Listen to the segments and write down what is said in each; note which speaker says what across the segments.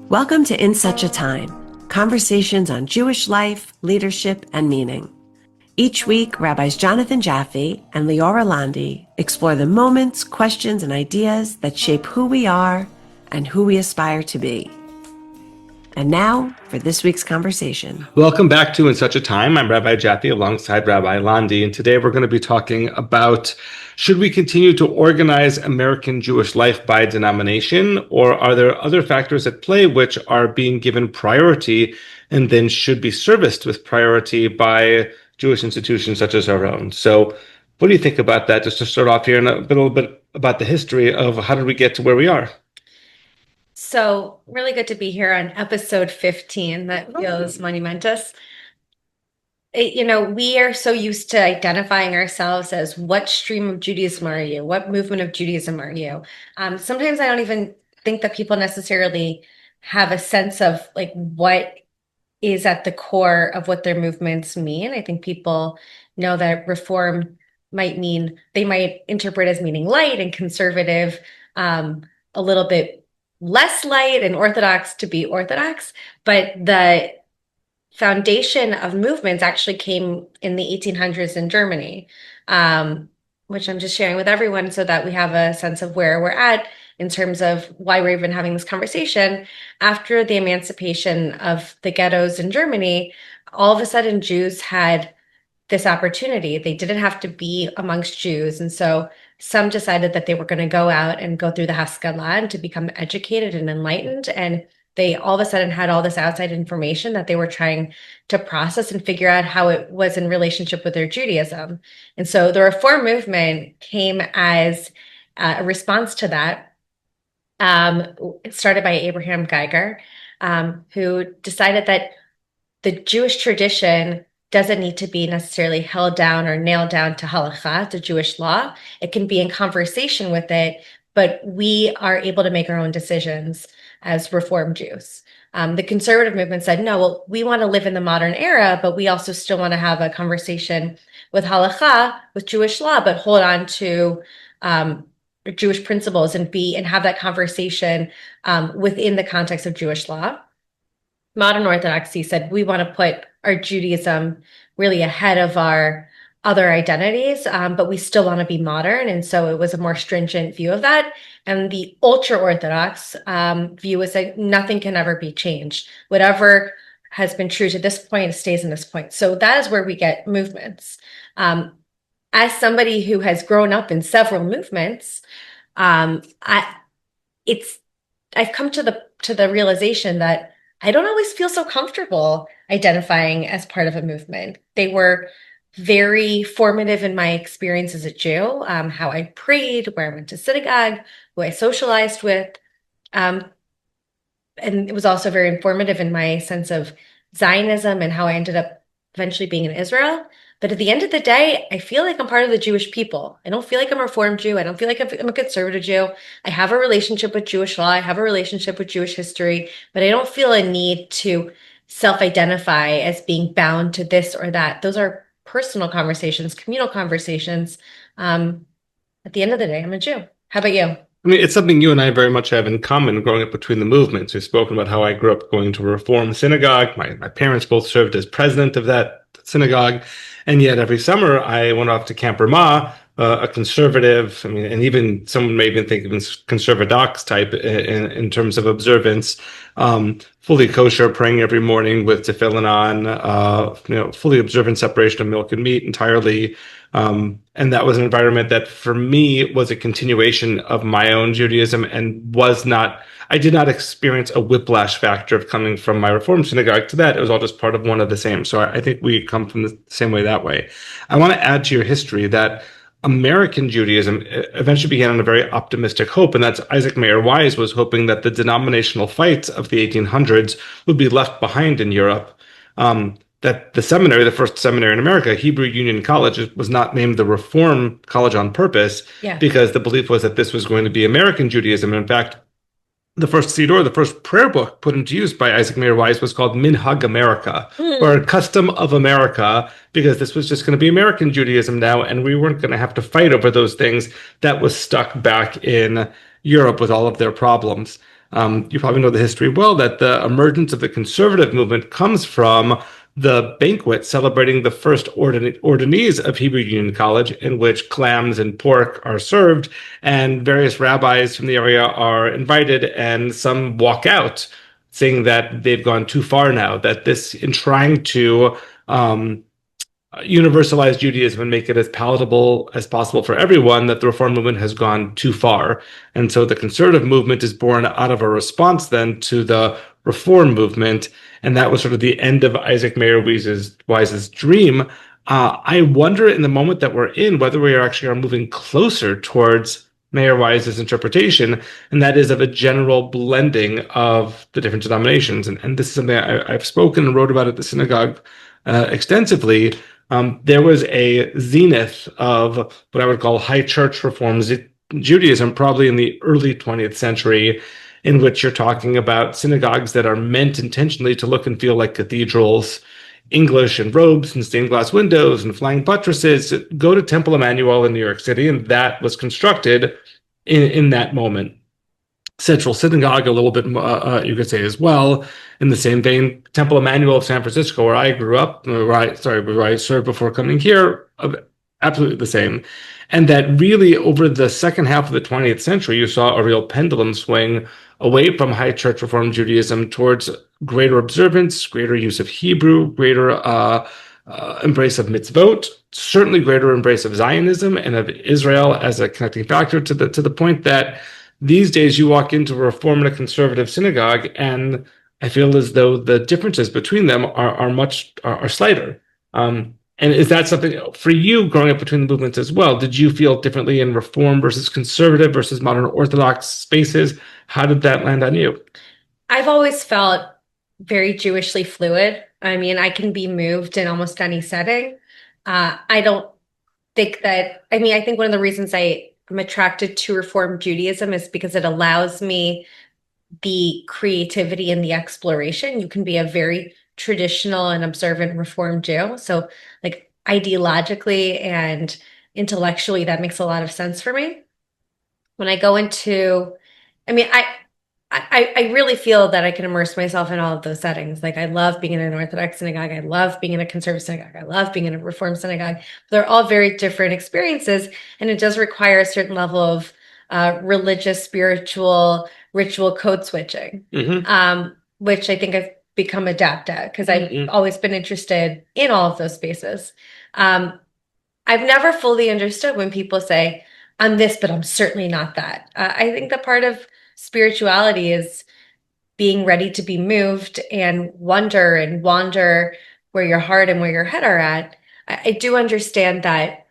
Speaker 1: Welcome to In Such a Time, conversations on Jewish life, leadership, and meaning. Each week, Rabbis Jonathan Jaffe and Leora Landi explore the moments, questions, and ideas that shape who we are and who we aspire to be. And now, for this week's conversation.
Speaker 2: Welcome back to In Such a Time. I'm Rabbi Jaffe alongside Rabbi Landi, and today we're going to be talking about should we continue to organize American Jewish life by denomination, or are there other factors at play which are being given priority and then should be serviced with priority by Jewish institutions such as our own? So what do you think about that, just to start off here, and a little bit about the history of how did we get to where we are?
Speaker 3: So really good to be here on episode 15. That feels monumentous. We are so used to identifying ourselves as what stream of Judaism are you? What movement of Judaism are you? Sometimes I don't even think that people necessarily have a sense of like what is at the core of what their movements mean. I think people know that reform might mean, they might interpret as meaning light, and conservative a little bit less light, and orthodox to be orthodox. But the foundation of movements actually came in the 1800s in Germany, which I'm just sharing with everyone so that we have a sense of where we're at in terms of why we're even having this conversation. After the emancipation of the ghettos in Germany, all of a sudden Jews had this opportunity. They didn't have to be amongst Jews. And so some decided that they were going to go out and go through the Haskalah and to become educated and enlightened. And they all of a sudden had all this outside information that they were trying to process and figure out how it was in relationship with their Judaism. And so the Reform movement came as a response to that. It started by Abraham Geiger, who decided that the Jewish tradition doesn't need to be necessarily held down or nailed down to halakha, to Jewish law. It can be in conversation with it, but we are able to make our own decisions as Reform Jews. The conservative movement said, no, well, we want to live in the modern era, but we also still want to have a conversation with halakha, with Jewish law, but hold on to Jewish principles and have that conversation within the context of Jewish law. Modern Orthodoxy said we want to put our Judaism really ahead of our other identities, but we still want to be modern. And so it was a more stringent view of that. And the ultra-Orthodox view is that nothing can ever be changed. Whatever has been true to this point stays in this point. So that is where we get movements. As somebody who has grown up in several movements, I've come to the realization that I don't always feel so comfortable identifying as part of a movement. They were very formative in my experience as a Jew, how I prayed, where I went to synagogue, who I socialized with. And it was also very informative in my sense of Zionism and how I ended up eventually being in Israel. But at the end of the day, I feel like I'm part of the Jewish people. I don't feel like I'm a Reform Jew. I don't feel like I'm a conservative Jew. I have a relationship with Jewish law. I have a relationship with Jewish history, but I don't feel a need to self-identify as being bound to this or that. Those are personal conversations, communal conversations. At the end of the day, I'm a Jew. How about you?
Speaker 2: I mean, it's something you and I very much have in common growing up between the movements. We've spoken about how I grew up going to a Reform synagogue. My parents both served as president of that synagogue. And yet every summer I went off to Camp Ramah, a conservative, and even someone may even think of as conservadox type in terms of observance, fully kosher, praying every morning with tefillin on, fully observant separation of milk and meat entirely. And that was an environment that for me was a continuation of my own Judaism and I did not experience a whiplash factor of coming from my Reform synagogue to that. It was all just part of one of the same. So I think we come from the same way that way. I want to add to your history that American Judaism eventually began on a very optimistic hope, and that's Isaac Mayer Wise was hoping that the denominational fights of the 1800s would be left behind in Europe. That the seminary, the first seminary in America, Hebrew Union College, was not named the Reform College on purpose, because the belief was that this was going to be American Judaism. In fact, the first Siddur, the first prayer book put into use by Isaac Mayer Wise was called Minhag America, or Custom of America, because this was just going to be American Judaism now, and we weren't going to have to fight over those things that was stuck back in Europe with all of their problems. You probably know the history well, that the emergence of the conservative movement comes from the banquet celebrating the first ordinees of Hebrew Union College, in which clams and pork are served, and various rabbis from the area are invited, and some walk out saying that they've gone too far now, that this, in trying to universalize Judaism and make it as palatable as possible for everyone, that the Reform movement has gone too far. And so the conservative movement is born out of a response then to the Reform movement. And that was sort of the end of Isaac Mayer Wise's dream. I wonder in the moment that we're in whether we are moving closer towards Mayer Wise's interpretation, and that is of a general blending of the different denominations. And this is something I've spoken and wrote about at the synagogue extensively. There was a zenith of what I would call high church reform Judaism, probably in the early 20th century, in which you're talking about synagogues that are meant intentionally to look and feel like cathedrals, English and robes and stained glass windows and flying buttresses. Go to Temple Emmanuel in New York City, and that was constructed in that moment. Central Synagogue, a little bit, you could say as well. In the same vein, Temple Emmanuel of San Francisco, where I grew up, where I served before coming here, absolutely the same. And that really, over the second half of the 20th century, you saw a real pendulum swing away from high church Reform Judaism towards greater observance, greater use of Hebrew, greater embrace of mitzvot, certainly greater embrace of Zionism and of Israel as a connecting factor, to the point that these days you walk into a Reform and a conservative synagogue, and I feel as though the differences between them are slighter. And is that something for you growing up between the movements as well? Did you feel differently in Reform versus conservative versus modern Orthodox spaces? How did that land on you?
Speaker 3: I've always felt very Jewishly fluid. I mean, I can be moved in almost any setting. I don't think that, I think one of the reasons I'm attracted to Reform Judaism is because it allows me the creativity and the exploration. You can be a very traditional and observant Reform Jew. So, like, ideologically and intellectually, that makes a lot of sense for me. When I go into, I mean, I really feel that I can immerse myself in all of those settings. Like, I love being in an Orthodox synagogue. I love being in a conservative synagogue. I love being in a Reform synagogue. They're all very different experiences, and it does require a certain level of religious, spiritual, ritual code switching, which I think I've become adept at because I've always been interested in all of those spaces. I've never fully understood when people say, I'm this, but I'm certainly not that. I think that part of spirituality is being ready to be moved and wonder and wander where your heart and where your head are at. I do understand that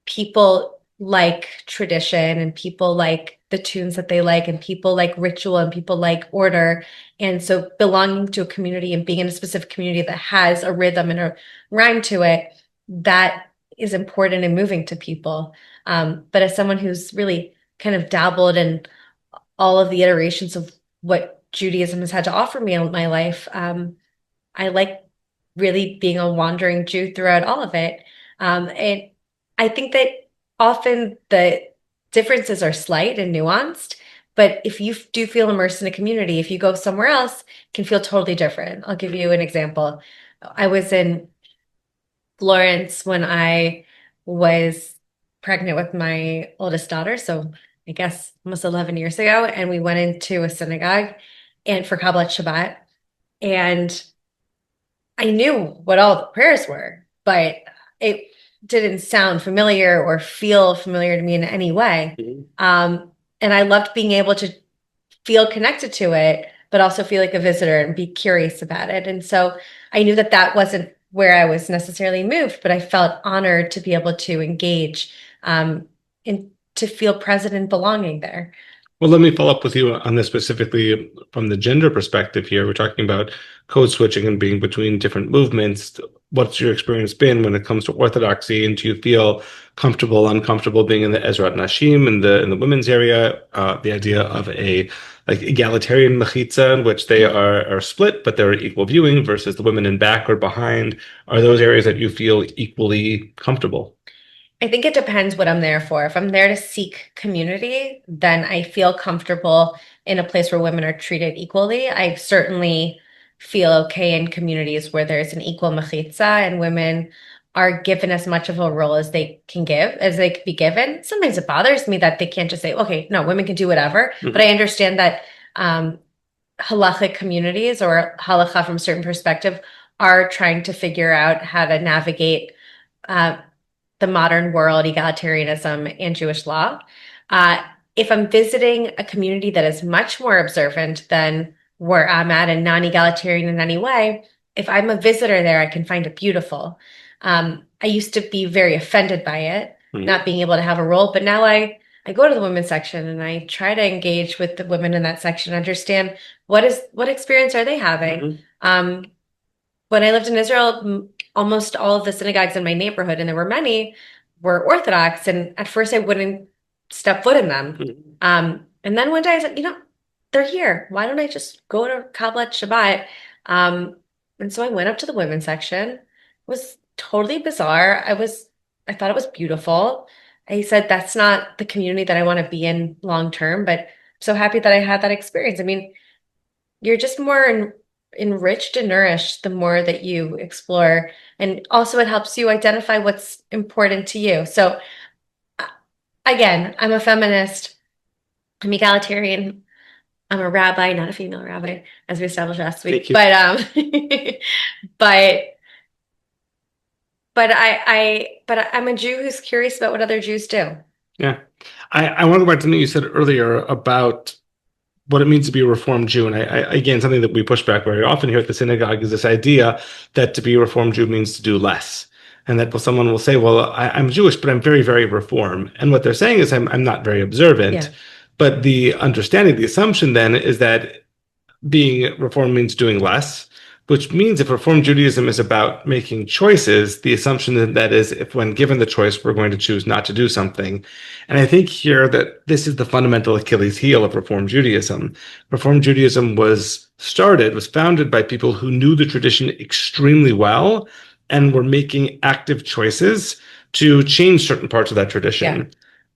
Speaker 3: people like tradition, and people like the tunes that they like, and people like ritual, and people like order. And so belonging to a community and being in a specific community that has a rhythm and a rhyme to it, that is important and moving to people. But as someone who's really kind of dabbled in all of the iterations of what Judaism has had to offer me in my life, I like really being a wandering Jew throughout all of it. And I think that often the differences are slight and nuanced, but if you do feel immersed in a community, if you go somewhere else, it can feel totally different. I'll give you an example. I was in Florence when I was pregnant with my oldest daughter, so I guess almost 11 years ago, and we went into a synagogue and for Kabbalat Shabbat, and I knew what all the prayers were, but it didn't sound familiar or feel familiar to me in any way. And I loved being able to feel connected to it, but also feel like a visitor and be curious about it. And so I knew that that wasn't where I was necessarily moved, but I felt honored to be able to engage and to feel present and belonging there.
Speaker 2: Well, let me follow up with you on this specifically from the gender perspective here. We're talking about code switching and being between different movements. What's your experience been when it comes to Orthodoxy? And do you feel comfortable, uncomfortable being in the Ezrat Nashim, in the women's area? The idea of a like egalitarian mechitza, in which they are split, but they're equal viewing, versus the women in back or behind. Are those areas that you feel equally comfortable?
Speaker 3: I think it depends what I'm there for. If I'm there to seek community, then I feel comfortable in a place where women are treated equally. I certainly feel okay in communities where there's an equal mechitza and women are given as much of a role as they can give, as they can be given. Sometimes it bothers me that they can't just say, okay, no, women can do whatever. But I understand that halachic communities or halacha from a certain perspective are trying to figure out how to navigate uh, the modern world, egalitarianism, and Jewish law. Uh, if I'm visiting a community that is much more observant than where I'm at and non-egalitarian in any way, if I'm a visitor there, I can find it beautiful. I used to be very offended by it, not being able to have a role, but now I go to the women's section and I try to engage with the women in that section, understand what experience are they having. When I lived in Israel, almost all of the synagogues in my neighborhood, and there were many, were Orthodox. And at first, I wouldn't step foot in them. And then one day I said, they're here. Why don't I just go to Kabbalat Shabbat? And so I went up to the women's section. It was totally bizarre. I thought it was beautiful. I said, that's not the community that I want to be in long term, but I'm so happy that I had that experience. I mean, you're just more enriched and nourished the more that you explore. And also it helps you identify what's important to you. So again, I'm a feminist, I'm egalitarian, I'm a rabbi, not a female rabbi, as we established last week. But but I'm a Jew who's curious about what other Jews do.
Speaker 2: Yeah. I want to go back to something you said earlier about what it means to be a Reformed Jew. And again, something that we push back very often here at the synagogue is this idea that to be a Reformed Jew means to do less. And that someone will say, well, I'm Jewish, but I'm very, very Reform. And what they're saying is I'm not very observant.
Speaker 3: Yeah.
Speaker 2: But the understanding, the assumption then is that being Reformed means doing less, which means if Reformed Judaism is about making choices, the assumption that is if when given the choice, we're going to choose not to do something. And I think here that this is the fundamental Achilles heel of Reformed Judaism. Reformed Judaism was founded by people who knew the tradition extremely well and were making active choices to change certain parts of that tradition.
Speaker 3: Yeah.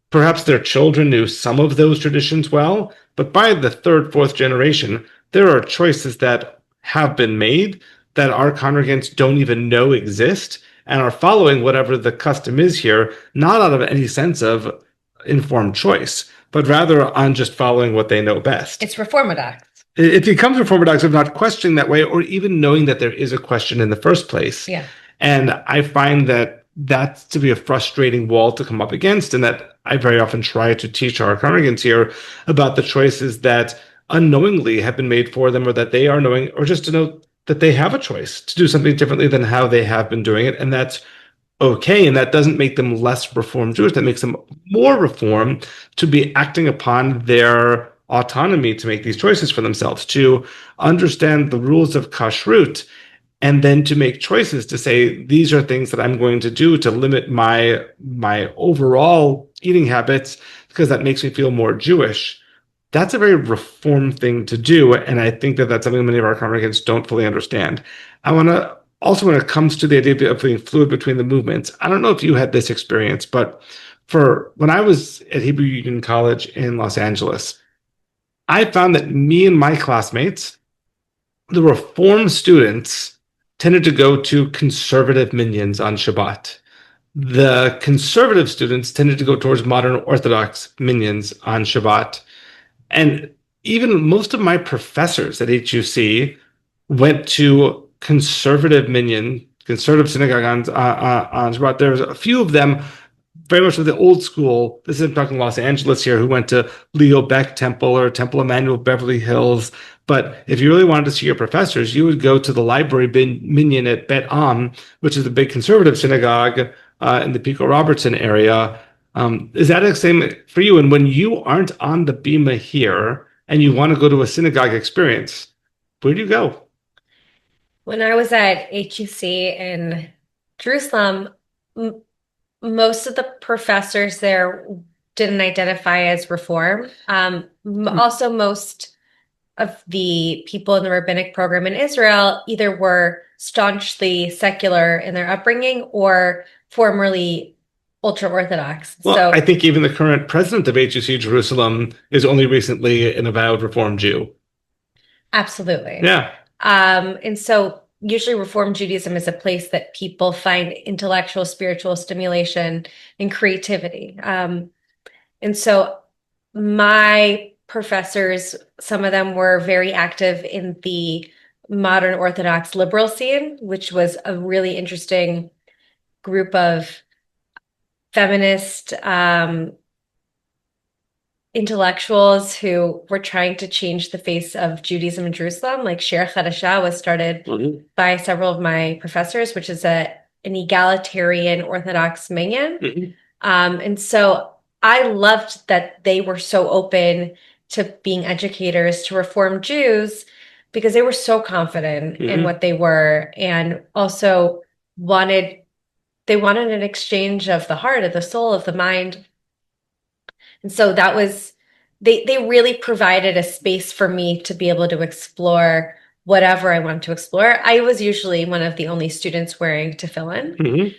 Speaker 2: Perhaps their children knew some of those traditions well, but by the third, fourth generation, there are choices that have been made that our congregants don't even know exist and are following whatever the custom is here, not out of any sense of informed choice, but rather on just following what they know best.
Speaker 3: It's reformodox.
Speaker 2: It becomes reformodox of not questioning that way or even knowing that there is a question in the first place.
Speaker 3: Yeah.
Speaker 2: And I find that that's to be a frustrating wall to come up against, and that I very often try to teach our congregants here about the choices that unknowingly have been made for them or that they are knowing, or just to know that they have a choice to do something differently than how they have been doing it. And that's okay. And that doesn't make them less Reformed Jewish. That makes them more Reformed to be acting upon their autonomy to make these choices for themselves, to understand the rules of kashrut, and then to make choices to say, these are things that I'm going to do to limit my overall eating habits because that makes me feel more Jewish. That's a very Reform thing to do. And I think that that's something many of our congregants don't fully understand. I want to also, when it comes to the idea of being fluid between the movements, I don't know if you had this experience, but for when I was at Hebrew Union College in Los Angeles, I found that me and my classmates, the Reform students, tended to go to conservative minions on Shabbat. The conservative students tended to go towards modern Orthodox minions on Shabbat. And even most of my professors at HUC went to conservative synagogue on Shabbat. There's a few of them very much of the old school. This is I'm talking Los Angeles here, who went to Leo Beck Temple or Temple Emmanuel Beverly Hills. But if you really wanted to see your professors, you would go to the library minyan at Bet Am, which is the big conservative synagogue in the Pico Robertson area. Is that the same for you? And when you aren't on the Bima here and you want to go to a synagogue experience, where do you go?
Speaker 3: When I was at HUC in Jerusalem, most of the professors there didn't identify as Reform. Also, most of the people in the rabbinic program in Israel either were staunchly secular in their upbringing or formerly ultra Orthodox.
Speaker 2: Well,
Speaker 3: So
Speaker 2: I think even the current president of HUC Jerusalem is only recently an avowed Reform Jew.
Speaker 3: absolutely.
Speaker 2: Yeah.
Speaker 3: And so usually Reform Judaism is a place that people find intellectual, spiritual stimulation and creativity. And so my professors, some of them were very active in the modern Orthodox liberal scene, which was a really interesting group of feminist intellectuals who were trying to change the face of Judaism in Jerusalem. Like Sher Chadasha was started by several of my professors, which is an egalitarian Orthodox minyan. And so I loved that they were so open to being educators to Reform Jews because they were so confident in what they were, and also wanted an exchange of the heart, of the soul, of the mind. And so that was they really provided a space for me to be able to explore whatever I wanted to explore. I was usually one of the only students wearing tefillin.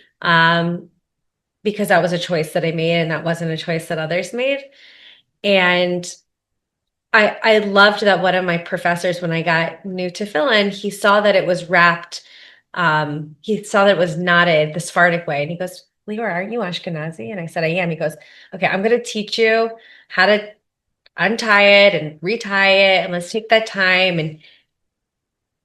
Speaker 3: Because that was a choice that I made and that wasn't a choice that others made. And I loved that one of my professors, when I got new tefillin, he saw that it was wrapped, he saw that it was knotted the Sephardic way. And he goes, Leora, aren't you Ashkenazi? And I said, I am. He goes, okay, I'm going to teach you how to untie it and retie it. And let's take that time. And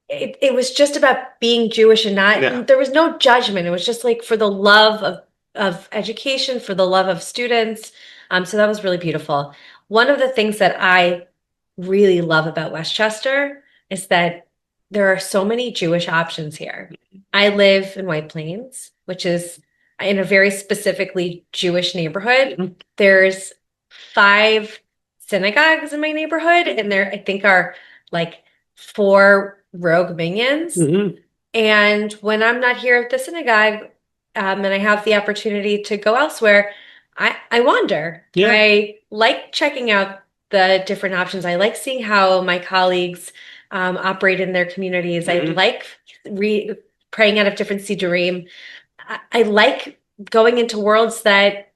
Speaker 3: it was just about being Jewish and not, there was no judgment. It was just like for the love of education, for the love of students. So that was really beautiful. One of the things that I really love about Westchester is that there are so many Jewish options here. I live in White Plains, which is in a very specifically Jewish neighborhood. There's 5 synagogues in my neighborhood, and there I think are like 4 rogue minions. And when I'm not here at the synagogue, and I have the opportunity to go elsewhere, I wander. I like checking out the different options. I like seeing how my colleagues operate in their communities. I like praying out of different sidurim. I like going into worlds that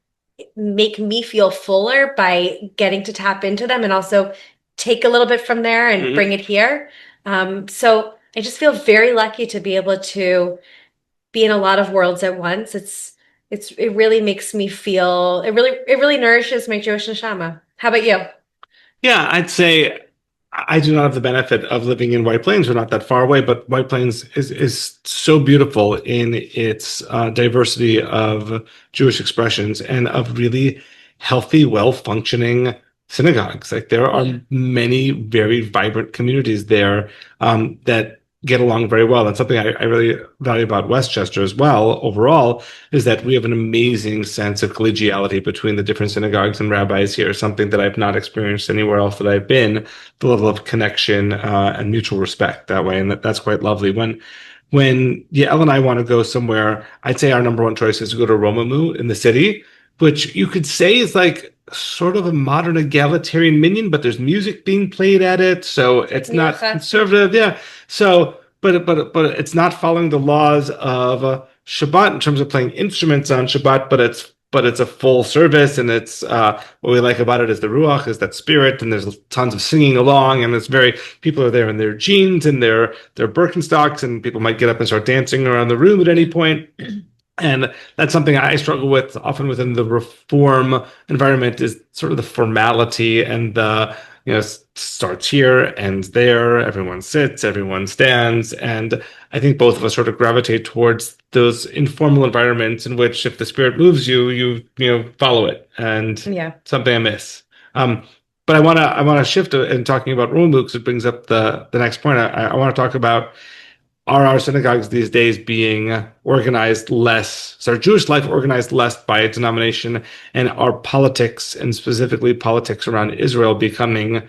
Speaker 3: make me feel fuller by getting to tap into them and also take a little bit from there and bring it here. So I just feel very lucky to be able to be in a lot of worlds at once. It really makes me feel, it really nourishes my Jewish neshama. How about you?
Speaker 2: Yeah, I'd say I do not have the benefit of living in White Plains. We're not that far away, but White Plains is so beautiful in its diversity of Jewish expressions and of really healthy, well-functioning synagogues. Like there are many very vibrant communities there that get along very well. And something I really value about Westchester as well overall is that we have an amazing sense of collegiality between the different synagogues and rabbis here, something that I've not experienced anywhere else that I've been, the level of connection and mutual respect that way. And that's quite lovely. When Yael and I want to go somewhere, I'd say our number one choice is to go to Romamu in the city, which you could say is like sort of a modern egalitarian minyan, but there's music being played at it, so it's not conservative. Yeah. So, but it's not following the laws of Shabbat in terms of playing instruments on Shabbat, but it's a full service, and it's what we like about it is the ruach, is that spirit, and there's tons of singing along, and it's very people are there in their jeans and their Birkenstocks, and people might get up and start dancing around the room at any point. And that's something I struggle with often within the reform environment, is sort of the formality and the, starts here, ends there, everyone sits, everyone stands. And I think both of us sort of gravitate towards those informal environments in which if the spirit moves you, you follow it. And something I miss. But I want to shift in talking about Rome because it brings up the next point. I want to talk about, are our synagogues these days being organized less? Is our Jewish life organized less by a denomination? And our politics, and specifically politics around Israel, becoming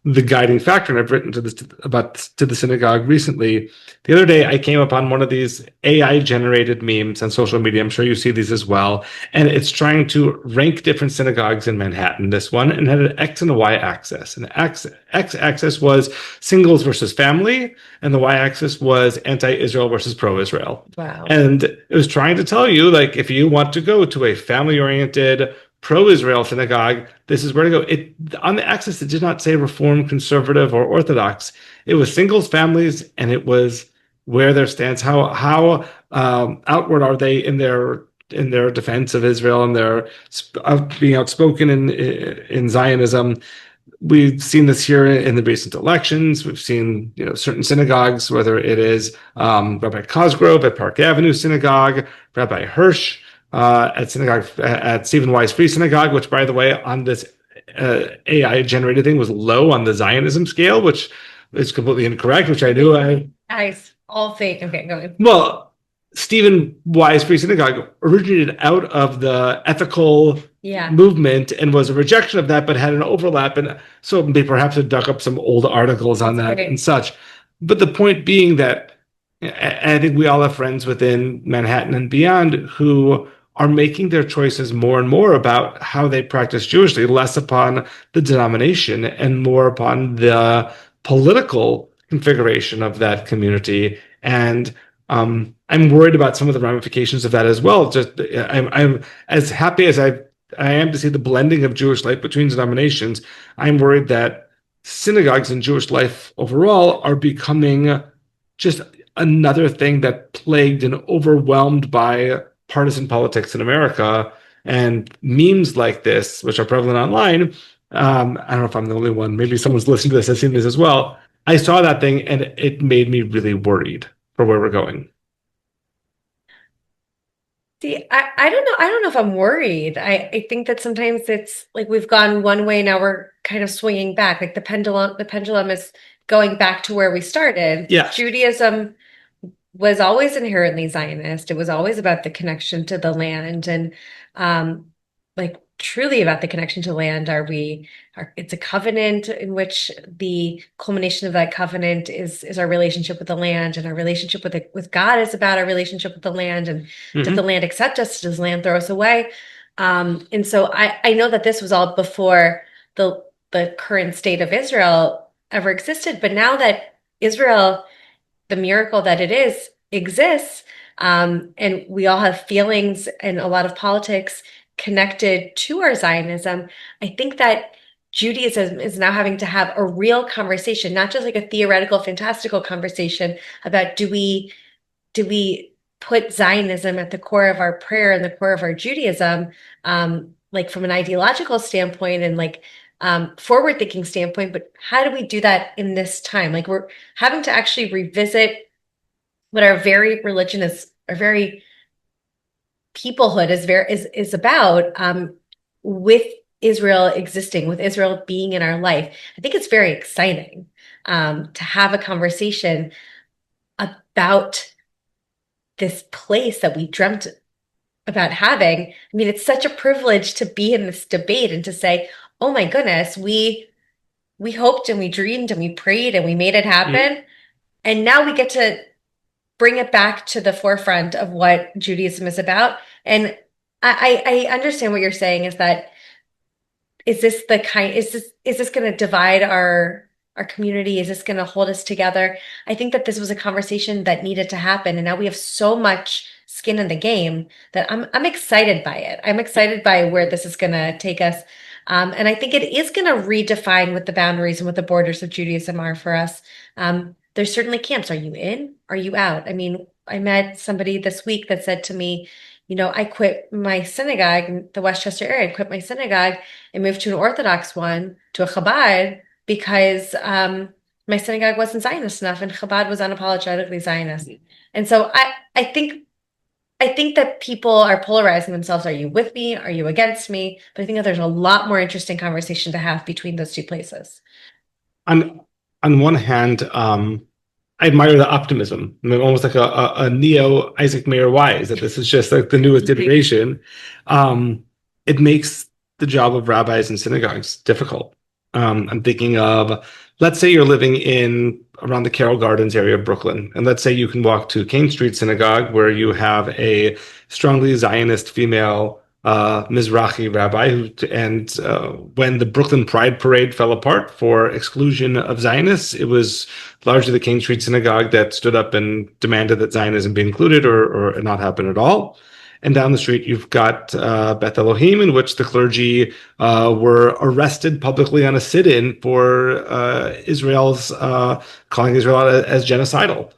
Speaker 2: the guiding factor. And I've written to the synagogue recently. The other day, I came upon one of these AI generated memes on social media. I'm sure you see these as well. And it's trying to rank different synagogues in Manhattan. This one, and had an X and a Y axis. And the X axis was singles versus family, and the Y axis was anti-Israel versus pro-Israel.
Speaker 3: Wow.
Speaker 2: And it was trying to tell you, like, if you want to go to a family-oriented pro-Israel synagogue, this is where to go. It on the axis, it did not say Reform, Conservative, or Orthodox. It was singles, families, and it was where their stance, how outward are they in their defense of Israel and their being outspoken in Zionism. We've seen this here in the recent elections. We've seen, certain synagogues, whether it is Rabbi Cosgrove at Park Avenue Synagogue, Rabbi Hirsch at Stephen Wise Free Synagogue, which, by the way, on this AI generated thing was low on the Zionism scale, which is completely incorrect, which I knew.
Speaker 3: Guys, all fake. Okay, go ahead.
Speaker 2: Well, Stephen Wise Free Synagogue originated out of the ethical movement and was a rejection of that, but had an overlap. And so they perhaps had dug up some old articles on that and such. But the point being that I think we all have friends within Manhattan and beyond who are making their choices more and more about how they practice Jewishly, less upon the denomination and more upon the political configuration of that community. And I'm worried about some of the ramifications of that as well. Just I'm as happy as I am to see the blending of Jewish life between denominations. I'm worried that synagogues and Jewish life overall are becoming just another thing that plagued and overwhelmed by partisan politics in America. And memes like this, which are prevalent online, I don't know if I'm the only one, maybe someone's listening to this, has seen this as well. I saw that thing and it made me really worried for where we're going.
Speaker 3: See, I don't know. I don't know if I'm worried. I think that sometimes it's like we've gone one way, now we're kind of swinging back. Like the pendulum is going back to where we started.
Speaker 2: Yeah.
Speaker 3: Judaism was always inherently Zionist. It was always about the connection to the land and like truly about the connection to land. It's a covenant in which the culmination of that covenant is our relationship with the land, and our relationship with God is about our relationship with the land. And does the land accept us? Does the land throw us away? And so I know that this was all before the current state of Israel ever existed. But now that Israel, the miracle that it is, exists, and we all have feelings and a lot of politics connected to our Zionism, I think that Judaism is now having to have a real conversation, not just like a theoretical, fantastical conversation about do we put Zionism at the core of our prayer and the core of our Judaism, like from an ideological standpoint and like forward-thinking standpoint, but how do we do that in this time? Like we're having to actually revisit what our very religion is, our very peoplehood is about, with Israel existing, with Israel being in our life. I think it's very exciting to have a conversation about this place that we dreamt about having. I mean, it's such a privilege to be in this debate and to say, oh my goodness, we hoped and we dreamed and we prayed and we made it happen. And now we get to bring it back to the forefront of what Judaism is about. And I understand what you're saying is that is this going to divide our community? Is this going to hold us together? I think that this was a conversation that needed to happen. And now we have so much skin in the game that I'm excited by it. I'm excited by where this is going to take us. And I think it is going to redefine what the boundaries and what the borders of Judaism are for us. There's certainly camps. Are you in? Are you out? I mean, I met somebody this week that said to me, I quit my synagogue in the Westchester area. I quit my synagogue and moved to an Orthodox one, to a Chabad, because my synagogue wasn't Zionist enough and Chabad was unapologetically Zionist. And so I think that people are polarizing themselves. Are you with me? Are you against me? But I think that there's a lot more interesting conversation to have between those two places.
Speaker 2: On one hand, I admire the optimism. I mean, almost like a neo Isaac Mayer Wise, that this is just like the newest iteration. It makes the job of rabbis and synagogues difficult. I'm thinking of, let's say you're living in around the Carroll Gardens area of Brooklyn, and let's say you can walk to King Street Synagogue, where you have a strongly Zionist female Mizrahi rabbi, and when the Brooklyn Pride Parade fell apart for exclusion of Zionists, it was largely the King Street Synagogue that stood up and demanded that Zionism be included or not happen at all. And down the street, you've got Beth Elohim, in which the clergy were arrested publicly on a sit-in for Israel's calling Israel as genocidal.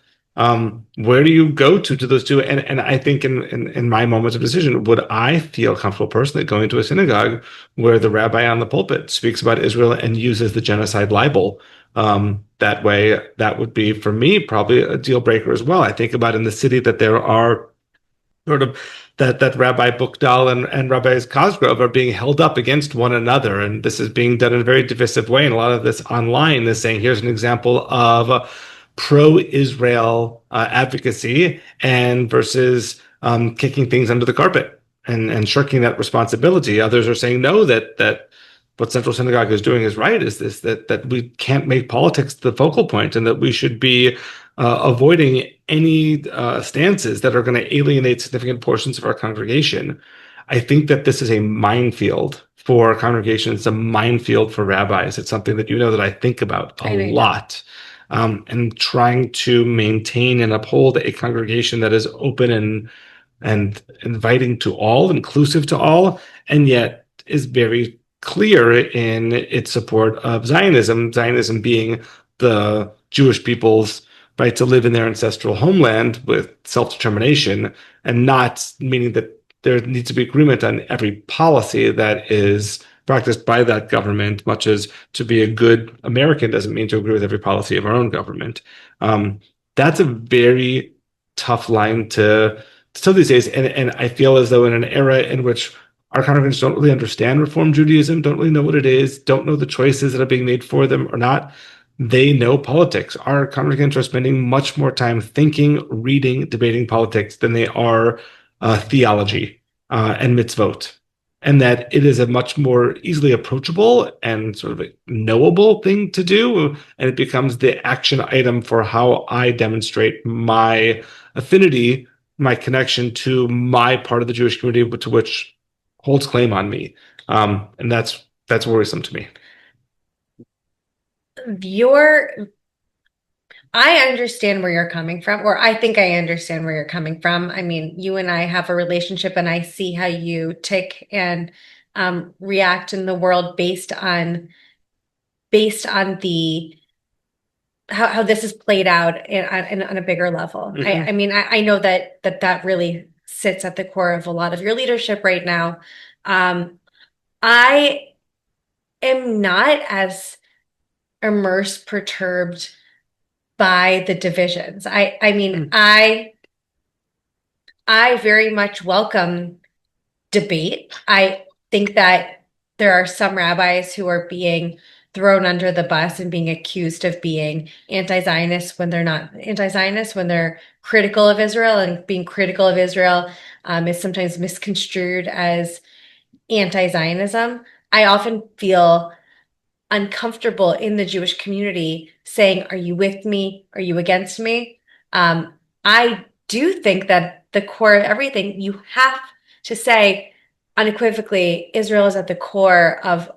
Speaker 2: Where do you go to those two? And I think in my moments of decision, would I feel comfortable personally going to a synagogue where the rabbi on the pulpit speaks about Israel and uses the genocide libel? That way, that would be for me probably a deal breaker as well. I think about in the city that there are sort of that Rabbi Buchdahl and Rabbi Cosgrove are being held up against one another, and this is being done in a very divisive way. And a lot of this online is saying, here's an example of pro-Israel advocacy and versus kicking things under the carpet and shirking that responsibility. Others are saying no, that what Central Synagogue is doing is right, is this that we can't make politics the focal point, and that we should be avoiding any stances that are going to alienate significant portions of our congregation. I think that this is a minefield for congregations, it's a minefield for rabbis. It's something that that I think about a lot. And trying to maintain and uphold a congregation that is open and inviting to all, inclusive to all, and yet is very clear in its support of Zionism, Zionism being the Jewish people's right to live in their ancestral homeland with self-determination, and not meaning that there needs to be agreement on every policy that is practiced by that government, much as to be a good American doesn't mean to agree with every policy of our own government. That's a very tough line to tell these days. And I feel as though in an era in which our congregants don't really understand Reform Judaism, don't really know what it is, don't know the choices that are being made for them or not, they know politics. Our congregants are spending much more time thinking, reading, debating politics than they are theology and mitzvot. And that it is a much more easily approachable and sort of a knowable thing to do. And it becomes the action item for how I demonstrate my affinity, my connection to my part of the Jewish community, to which holds claim on me. And that's worrisome to me.
Speaker 3: I understand where you're coming from, or I think I understand where you're coming from. I mean, you and I have a relationship, and I see how you tick and react in the world based on the how this is played out on a bigger level. Mm-hmm. I mean, I know that really sits at the core of a lot of your leadership right now. I am not as immersed, perturbed by the divisions. I mean, I very much welcome debate. I think that there are some rabbis who are being thrown under the bus and being accused of being anti-Zionist when they're not anti-Zionist, when they're critical of Israel, and being critical of Israel is sometimes misconstrued as anti-Zionism. I often feel uncomfortable in the Jewish community saying, are you with me? Are you against me? I do think that the core of everything, you have to say unequivocally, Israel is at the core of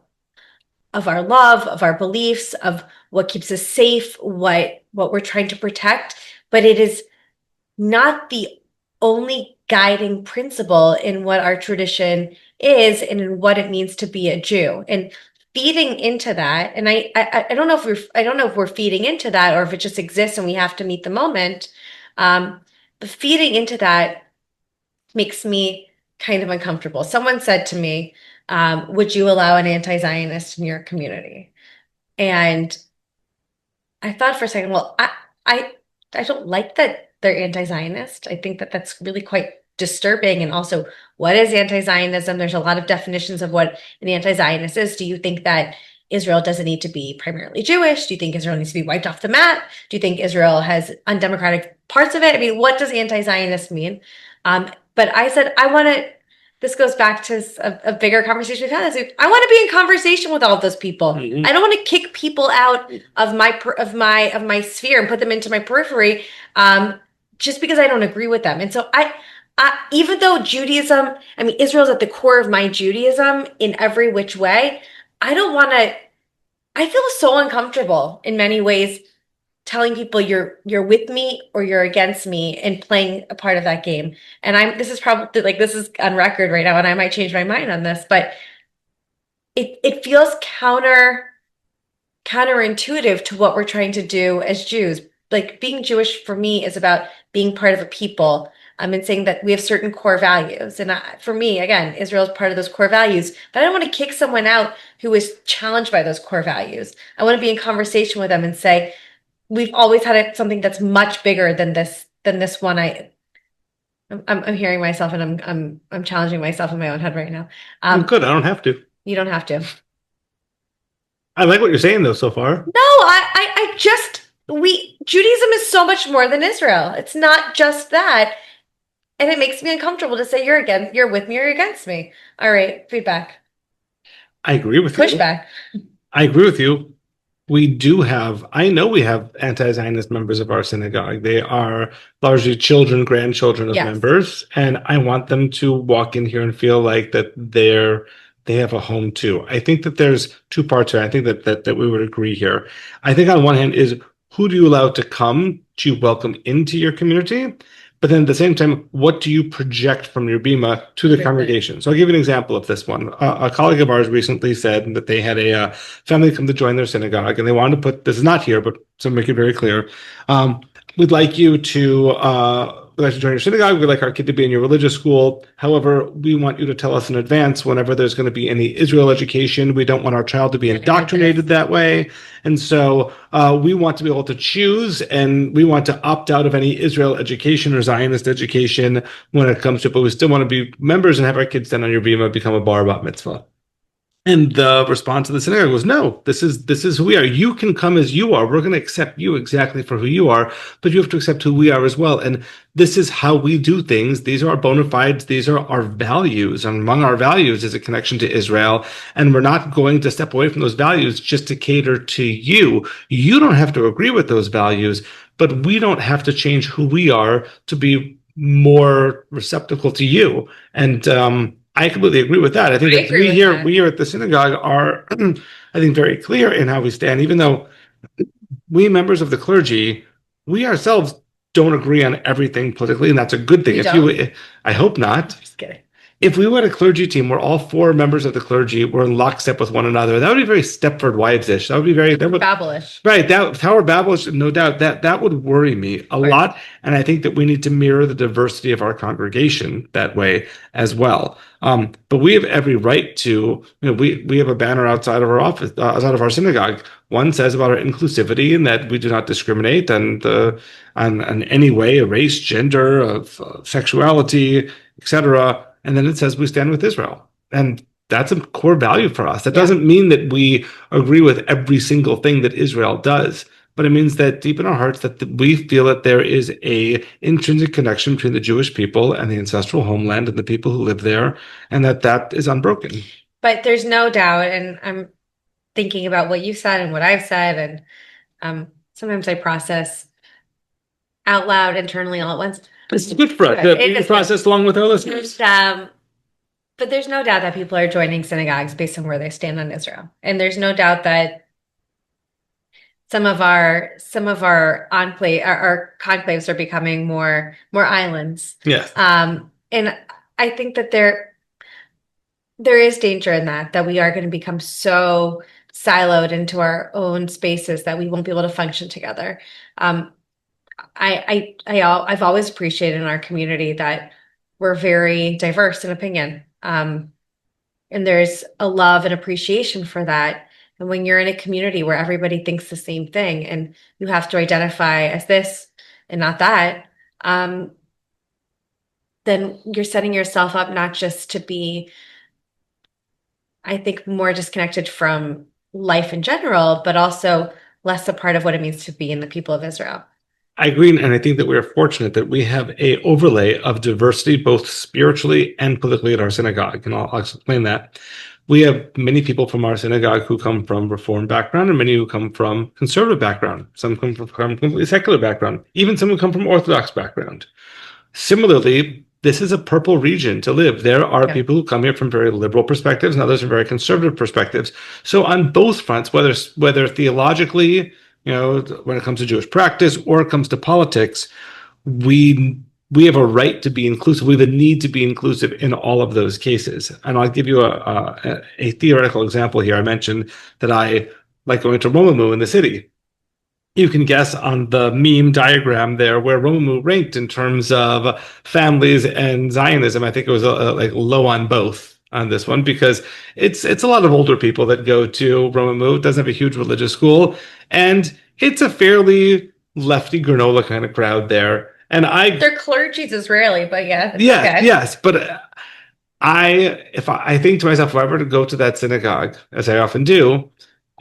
Speaker 3: our love, of our beliefs, of what keeps us safe, what we're trying to protect. But it is not the only guiding principle in what our tradition is and in what it means to be a Jew. And feeding into that, and I don't know if we're feeding into that, or if it just exists and we have to meet the moment. But feeding into that makes me kind of uncomfortable. Someone said to me, would you allow an anti-Zionist in your community? And I thought for a second, well, I don't like that they're anti-Zionist. I think that that's really quite disturbing. And also, what is anti-Zionism? There's a lot of definitions of what an anti-Zionist is. Do you think that Israel doesn't need to be primarily Jewish? Do you think Israel needs to be wiped off the map? Do you think Israel has undemocratic parts of it? I mean, what does anti-Zionist mean? But I said, I want to this goes back to a bigger conversation we've had. I want to be in conversation with all of those people.
Speaker 2: Mhm.
Speaker 3: I don't want to kick people out of my sphere and put them into my periphery, just because I don't agree with them. And so even though Judaism, I mean, Israel's at the core of my Judaism in every which way. I don't want to. I feel so uncomfortable in many ways telling people you're with me or you're against me and playing a part of that game. And this is probably like this is on record right now, and I might change my mind on this, but it feels counterintuitive to what we're trying to do as Jews. Like being Jewish for me is about being part of a people. And saying that we have certain core values. And for me, again, Israel is part of those core values. But I don't want to kick someone out who is challenged by those core values. I want to be in conversation with them and say, we've always had something that's much bigger than this one. I'm hearing myself, and I'm challenging myself in my own head right now.
Speaker 2: Good. I don't have to.
Speaker 3: You don't have to.
Speaker 2: I like what you're saying though so far.
Speaker 3: No, I just Judaism is so much more than Israel. It's not just that. And it makes me uncomfortable to say you're with me or you're against me. All right, feedback.
Speaker 2: I agree with you.
Speaker 3: Pushback.
Speaker 2: I agree with you. I know we have anti-Zionist members of our synagogue. They are largely children, grandchildren of
Speaker 3: Yes.
Speaker 2: members, and I want them to walk in here and feel like that they have a home too. I think that there's two parts here. I think that we would agree here. I think on one hand is who do you allow to come to welcome into your community? But then at the same time, what do you project from your bima to the
Speaker 3: Right.
Speaker 2: congregation? So I'll give you an example of this one. A colleague of ours recently said that they had a family come to join their synagogue, and they wanted to put this is not here, but to make it very clear, we'd like you to we'd like to join your synagogue. We'd like our kid to be in your religious school. However, we want you to tell us in advance whenever there's going to be any Israel education. We don't want our child to be indoctrinated that way. And so we want to be able to choose, and we want to opt out of any Israel education or Zionist education when it comes to it. But we still want to be members and have our kids stand on your bima, become a bar bat mitzvah. And the response of the synagogue was, no, this is who we are. You can come as you are. We're going to accept you exactly for who you are, but you have to accept who we are as well. And this is how we do things. These are our bona fides. These are our values. And among our values is a connection to Israel. And we're not going to step away from those values just to cater to you. You don't have to agree with those values, but we don't have to change who we are to be more receptacle to you. And I completely agree with that. I think that we here at the synagogue are, I think, very clear in how we stand, even though we members of the clergy, we ourselves don't agree on everything politically, and that's a good thing. I hope not.
Speaker 3: Just kidding.
Speaker 2: If we were a clergy team where all four members of the clergy were in lockstep with one another, that would be very Stepford Wives-ish. That would be very
Speaker 3: Babelish.
Speaker 2: Right. Tower Babelish, no doubt. That would worry me a lot. And I think that we need to mirror the diversity of our congregation that way as well. But we have every right to, we have a banner outside of our office, outside of our synagogue. One says about our inclusivity and that we do not discriminate on any way, race, gender, of sexuality, etc. And then it says we stand with Israel. And that's a core value for us. That doesn't mean that we agree with every single thing that Israel does, but it means that deep in our hearts that we feel that there is a intrinsic connection between the Jewish people and the ancestral homeland and the people who live there, and that is unbroken.
Speaker 3: But there's no doubt, and I'm thinking about what you said and what I've said, and sometimes I process out loud internally all at once.
Speaker 2: It's good for us. We process along with our listeners.
Speaker 3: But there's no doubt that people are joining synagogues based on where they stand on Israel, and there's no doubt that some of our conclaves are becoming more islands.
Speaker 2: Yes.
Speaker 3: And I think that there is danger in that we are going to become so siloed into our own spaces that we won't be able to function together. I've always appreciated in our community that we're very diverse in opinion. And there's a love and appreciation for that. And when you're in a community where everybody thinks the same thing and you have to identify as this and not that, then you're setting yourself up not just to be, I think, more disconnected from life in general, but also less a part of what it means to be in the people of Israel.
Speaker 2: I agree, and I think that we are fortunate that we have a overlay of diversity, both spiritually and politically, at our synagogue, and I'll explain that. We have many people from our synagogue who come from Reform background, and many who come from conservative background. Some come from completely secular background, even some who come from Orthodox background. Similarly, this is a purple region to live. There are people who come here from very liberal perspectives, and others from very conservative perspectives. So on both fronts, whether theologically, when it comes to Jewish practice or it comes to politics, we have a right to be inclusive. We have a need to be inclusive in all of those cases. And I'll give you a theoretical example here. I mentioned that I like going to Romamu in the city. You can guess on the meme diagram there where Romamu ranked in terms of families and Zionism. I think it was like low on both on this one, because it's a lot of older people that go to Romamu. It doesn't have a huge religious school, and it's a fairly lefty granola kind of crowd there. And
Speaker 3: their clergy's Israeli, but yeah,
Speaker 2: okay. Yes, but I think to myself, if I were to go to that synagogue, as I often do,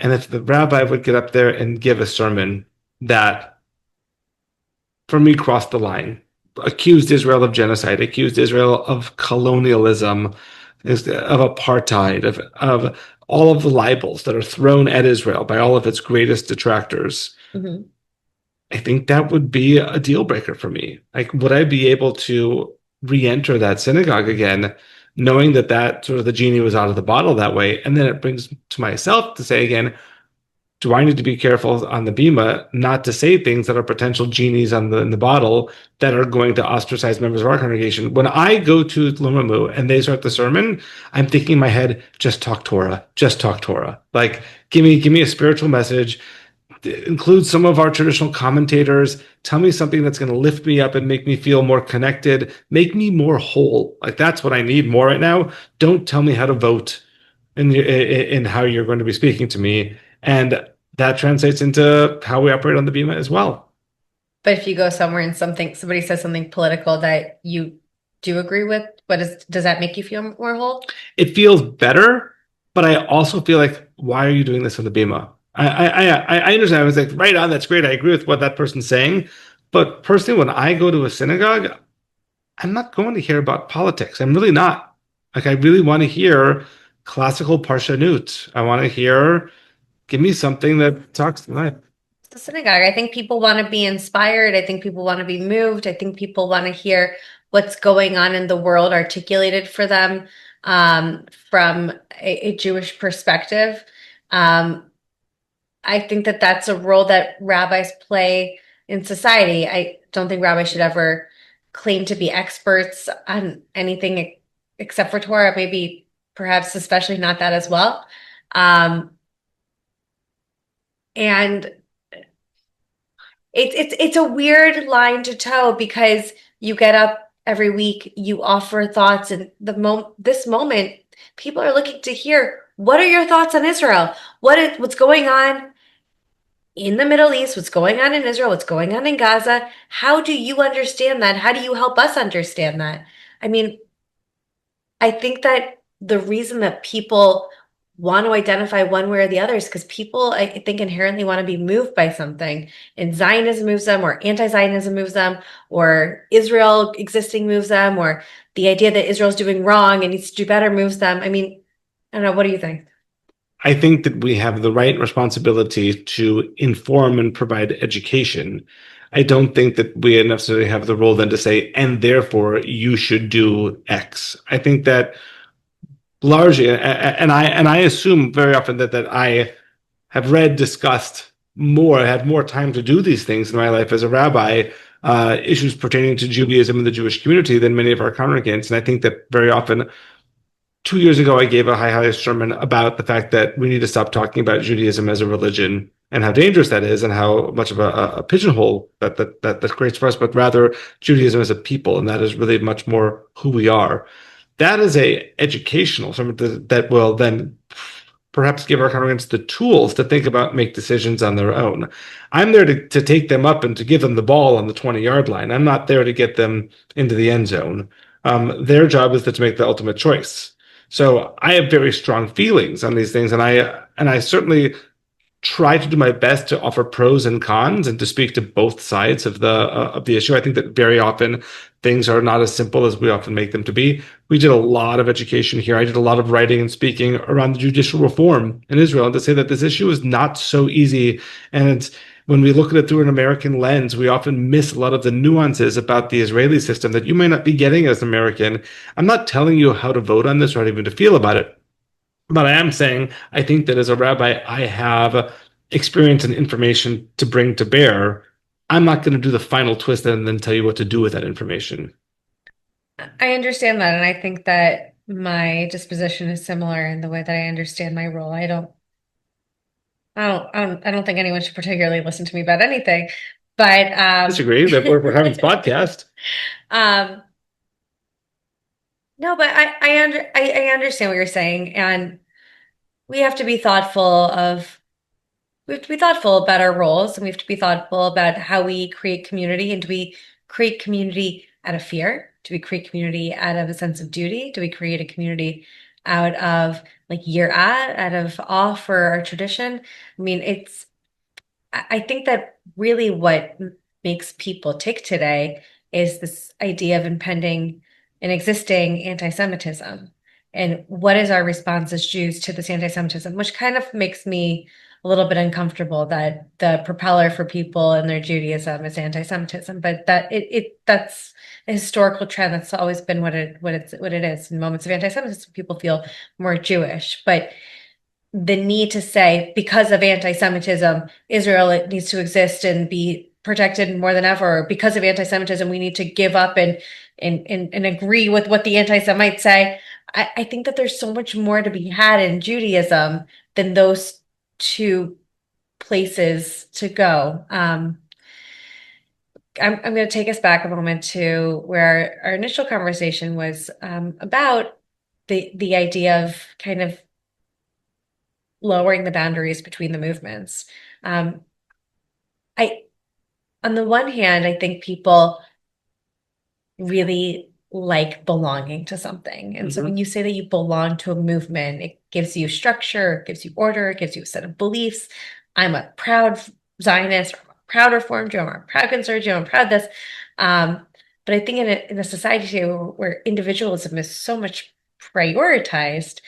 Speaker 2: and if the rabbi would get up there and give a sermon that, for me, crossed the line, accused Israel of genocide, accused Israel of colonialism, of apartheid, of all of the libels that are thrown at Israel by all of its greatest detractors, I think that would be a deal breaker for me. Like, would I be able to re-enter that synagogue again, knowing that sort of the genie was out of the bottle that way? And then it brings to myself to say again, do I need to be careful on the bima not to say things that are potential genies in the bottle that are going to ostracize members of our congregation? When I go to Lumamu and they start the sermon, I'm thinking in my head, just talk Torah, just talk Torah. Like, give me a spiritual message. Include some of our traditional commentators. Tell me something that's going to lift me up and make me feel more connected, make me more whole. Like, that's what I need more right now. Don't tell me how to vote in how you're going to be speaking to me. And that translates into how we operate on the bima as well.
Speaker 3: But if you go somewhere and somebody says something political that you do agree with, does that make you feel more whole? It
Speaker 2: feels better, but I also feel like, why are you doing this on the bima? I understand. I was like, right on, that's great. I agree with what that person's saying. But personally, when I go to a synagogue, I'm not going to hear about politics. I'm really not. Like, I really want to hear classical parshanut. I want to hear, give me something that talks to life.
Speaker 3: It's the synagogue. I think people want to be inspired. I think people want to be moved. I think people want to hear what's going on in the world articulated for them from a Jewish perspective. I think that that's a role that rabbis play in society. I don't think rabbis should ever claim to be experts on anything except for Torah, maybe perhaps especially not that as well. And it's a weird line to toe, because you get up every week, you offer thoughts, and this moment, people are looking to hear, what are your thoughts on Israel? What's going on in the Middle East? What's going on in Israel? What's going on in Gaza? How do you understand that? How do you help us understand that? I mean, I think that the reason that people want to identify one way or the other is because people, I think, inherently want to be moved by something. And Zionism moves them, or anti-Zionism moves them, or Israel existing moves them, or the idea that Israel's doing wrong and needs to do better moves them. I mean, I don't know. What do you think?
Speaker 2: I think that we have the right responsibility to inform and provide education. I don't think that we necessarily have the role then to say, and therefore you should do X. I think that largely, and I assume very often that I have read, discussed more, had more time to do these things in my life as a rabbi, issues pertaining to Judaism and the Jewish community, than many of our congregants. And I think that very often, 2 years ago, I gave a high sermon about the fact that we need to stop talking about Judaism as a religion and how dangerous that is, and how much of a pigeonhole that creates for us, but rather Judaism as a people, and that is really much more who we are. That is a educational sermon that will then perhaps give our congregants the tools to think about, make decisions on their own. I'm there to take them up and to give them the ball on the 20-yard line. I'm not there to get them into the end zone. Their job is to make the ultimate choice. So I have very strong feelings on these things, and I certainly try to do my best to offer pros and cons and to speak to both sides of the issue. I think that very often things are not as simple as we often make them to be. We did a lot of education here. I did a lot of writing and speaking around the judicial reform in Israel, and to say that this issue is not so easy. And it's, when we look at it through an American lens, we often miss a lot of the nuances about the Israeli system that you may not be getting as an American. I'm not telling you how to vote on this or how even to feel about it. But I am saying, I think that as a rabbi, I have experience and information to bring to bear. I'm not going to do the final twist and then tell you what to do with that information.
Speaker 3: I understand that, and I think that my disposition is similar in the way that I understand my role. I don't think anyone should particularly listen to me about anything, but
Speaker 2: Disagree that we're having this podcast.
Speaker 3: um, no, but I understand what you're saying, and we have to be thoughtful of we have to be thoughtful about our roles, and we have to be thoughtful about how we create community. And do we create community out of fear? Do we create community out of a sense of duty? Do we create a community out of like out of awe for our tradition? I mean, I think that really what makes people tick today is this idea of impending and existing anti-Semitism. And what is our response as Jews to this anti-Semitism, which kind of makes me a little bit uncomfortable that the propeller for people and their Judaism is anti-Semitism, but that's a historical trend. That's always been what it is. In moments of anti-Semitism, people feel more Jewish, but the need to say, because of anti-Semitism, Israel needs to exist and be protected more than ever. Or because of anti-Semitism, we need to give up and agree with what the anti-Semites say. I think that there's so much more to be had in Judaism than those two places to go. I'm going to take us back a moment to where our initial conversation was about the idea of kind of lowering the boundaries between the movements. I, on the one hand, I think people really like belonging to something. And so when you say that you belong to a movement, it gives you structure, it gives you order, it gives you a set of beliefs. I'm a proud Zionist, or I'm a proud Reform Jew, I'm a proud conservative Jew, I'm proud this. But I think in a society where individualism is so much prioritized,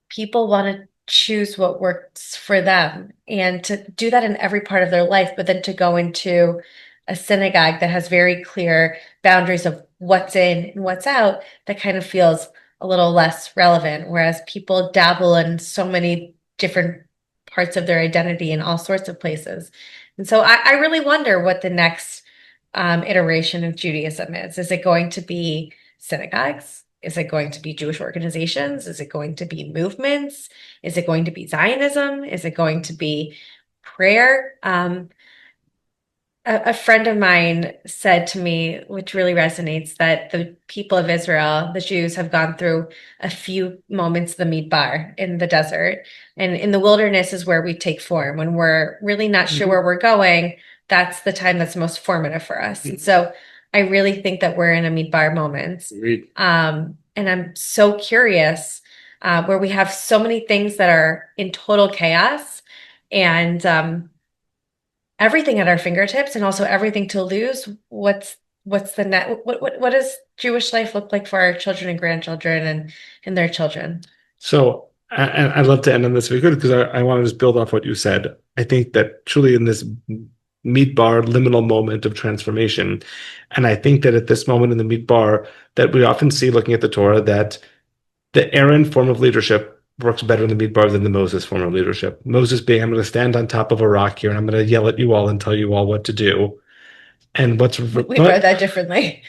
Speaker 3: people want to choose what works for them and to do that in every part of their life, but then to go into a synagogue that has very clear boundaries of what's in and what's out, that kind of feels a little less relevant. Whereas people dabble in so many different parts of their identity in all sorts of places. And so I really wonder what the next iteration of Judaism is. Is it going to be synagogues? Is it going to be Jewish organizations? Is it going to be movements? Is it going to be Zionism? Is it going to be prayer? A friend of mine said to me, which really resonates, that the people of Israel, the Jews, have gone through a few moments of the midbar in the desert. And in the wilderness is where we take form. When we're really not sure where we're going, that's the time that's most formative for us. And so I really think that we're in a midbar moment. And I'm so curious where we have so many things that are in total chaos and everything at our fingertips and also everything to lose. What's the net? What does Jewish life look like for our children and grandchildren and their children?
Speaker 2: So I'd love to end on this if we could, because I want to just build off what you said. I think that truly in this midbar liminal moment of transformation, and I think that at this moment in the midbar that we often see looking at the Torah, that the Aaron form of leadership works better in the midbar than the Moses form of leadership. Moses being, I'm going to stand on top of a rock here and I'm going to yell at you all and tell you all what to do. And
Speaker 3: We read that differently.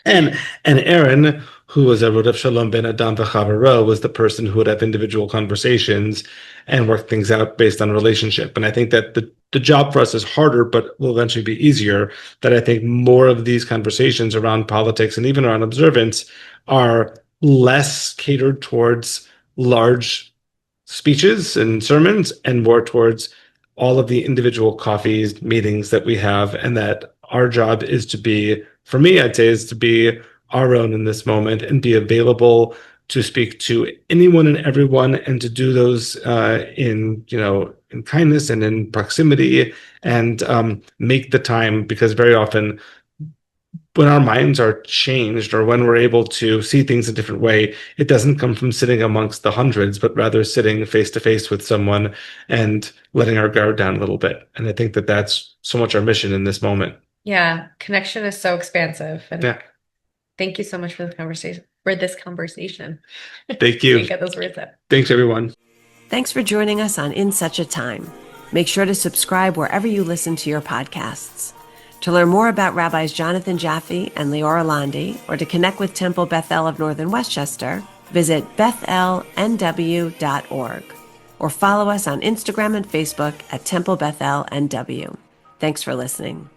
Speaker 2: and Aaron, who was a Rod of Shalom ben Adam v'Chavaro, was the person who would have individual conversations and work things out based on relationship. And I think that the job for us is harder, but will eventually be easier. That I think more of these conversations around politics and even around observance are less catered towards large speeches and sermons and more towards all of the individual coffees, meetings that we have, and that our job is to be, for me, I'd say, is to be our own in this moment and be available to speak to anyone and everyone, and to do those in kindness and in proximity, and make the time, because very often when our minds are changed, or when we're able to see things a different way, it doesn't come from sitting amongst the hundreds, but rather sitting face to face with someone and letting our guard down a little bit. And I think that that's so much our mission in this moment.
Speaker 3: Yeah, connection is so expansive. And
Speaker 2: Yeah.
Speaker 3: thank you so much for the conversation, for this conversation.
Speaker 2: Thank you.
Speaker 3: Can't get those words out.
Speaker 2: Thanks, everyone.
Speaker 1: Thanks for joining us on In Such a Time. Make sure to subscribe wherever you listen to your podcasts. To learn more about Rabbis Jonathan Jaffe and Leora Landi, or to connect with Temple Bethel of Northern Westchester, visit bethelnw.org, or follow us on Instagram and Facebook at Temple Bethel NW. Thanks for listening.